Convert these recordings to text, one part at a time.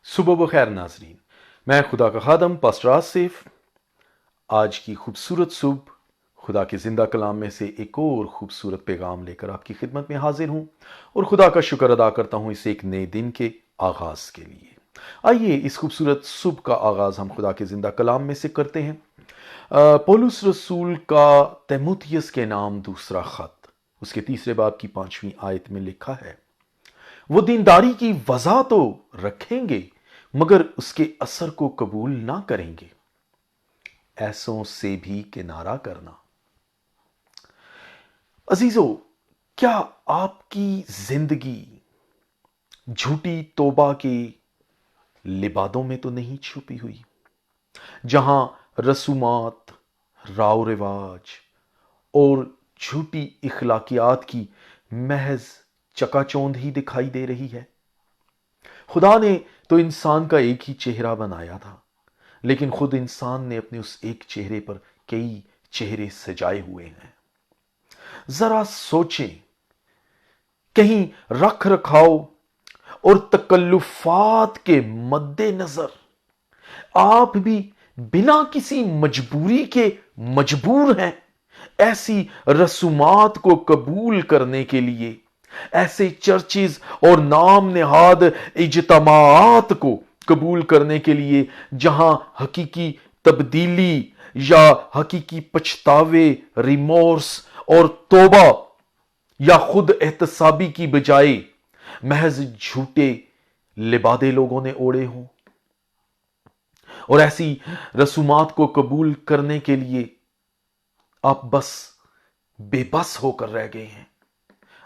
सुबह बखैर नाजरीन, मैं खुदा का खादम पास्टर आसिफ आज की खूबसूरत सुबह खुदा के जिंदा कलाम में से एक और खूबसूरत पैगाम लेकर आपकी खिदमत में हाजिर हूं और खुदा का शुक्र अदा करता हूं इस एक नए दिन के आगाज के लिए। आइए इस खूबसूरत सुबह का आगाज हम खुदा के जिंदा कलाम में से करते हैं। पौलुस रसूल का तीमुथियुस के नाम दूसरा खत, उसके तीसरे बाब की 5वीं आयत में लिखा है, वो दीनदारी की वजह तो रखेंगे मगर उसके असर को कबूल ना करेंगे, ऐसों से भी किनारा करना। अजीजों, क्या आपकी जिंदगी झूठी तौबा के लिबादों में तो नहीं छुपी हुई, जहां रसूमात, राव रिवाज और झूठी इखलाकियात की महज चकाचौंध ही दिखाई दे रही है? खुदा ने तो इंसान का एक ही चेहरा बनाया था, लेकिन खुद इंसान ने अपने उस एक चेहरे पर कई चेहरे सजाए हुए हैं। जरा सोचें, कहीं रख रखाव और तकल्लुफात के मद्देनजर आप भी बिना किसी मजबूरी के मजबूर हैं ऐसी रसूमात को कबूल करने के लिए, ऐसे चर्चेज और नाम नेहाद इज्तमाआत को कबूल करने के लिए जहां हकीकी तब्दीली या हकीकी पछतावे, रिमोर्स और तौबा या खुद एहतसाबी की बजाय महज झूठे लिबादे लोगों ने ओढ़े हों। और ऐसी रसूमात को कबूल करने के लिए आप बस बेबस होकर रह गए हैं।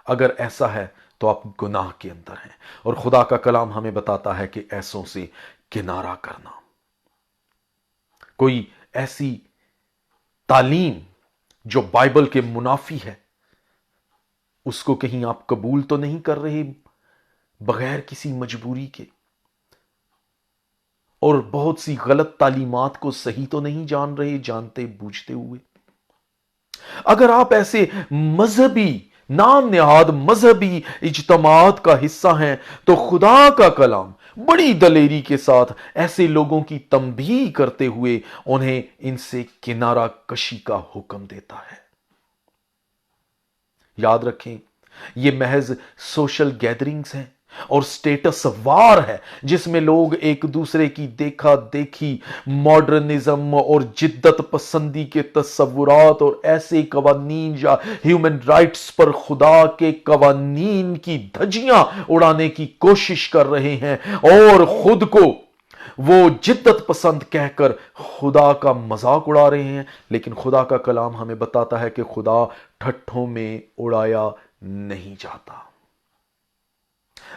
अगर ऐसा है तो आप गुनाह के अंदर हैं और खुदा का कलाम हमें बताता है कि ऐसों से किनारा करना। कोई ऐसी तालीम जो बाइबल के मुनाफी है, उसको कहीं आप कबूल तो नहीं कर रहे बगैर किसी मजबूरी के, और बहुत सी गलत तालीमात को सही तो नहीं जान रहे जानते बूझते हुए। अगर आप ऐसे मजहबी नाम नेहाद मजहबी इज्तमात का हिस्सा हैं तो खुदा का कलाम बड़ी दलेरी के साथ ऐसे लोगों की तंबीह करते हुए उन्हें इनसे किनारा कशी का हुक्म देता है। याद रखें, ये महज सोशल गैदरिंग्स हैं और स्टेटस वार है जिसमें लोग एक दूसरे की देखा देखी, मॉडर्निज्म और जिद्दत पसंदी के तस्वुरात और ऐसे कवानीन या ह्यूमन राइट्स पर खुदा के कवानीन की धज्जियां उड़ाने की कोशिश कर रहे हैं और खुद को वो जिद्दत पसंद कहकर खुदा का मजाक उड़ा रहे हैं। लेकिन खुदा का कलाम हमें बताता है कि खुदा ठट्ठों में उड़ाया नहीं जाता।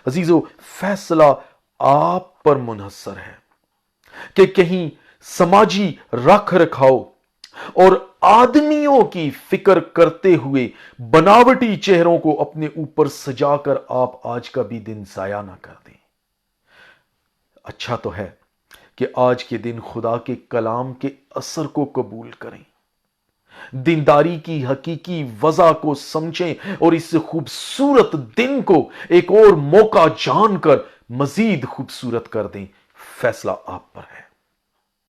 अजीजों, फैसला आप पर मुनहसर है कि कहीं समाजी रख रखाव और आदमियों की फिक्र करते हुए बनावटी चेहरों को अपने ऊपर सजाकर आप आज का भी दिन जाया ना कर दें। अच्छा तो है कि आज के दिन खुदा के कलाम के असर को कबूल करें, दीनदारी की हकीकी वजह को समझें और इस खूबसूरत दिन को एक और मौका जानकर मजीद खूबसूरत कर दें। फैसला आप पर है।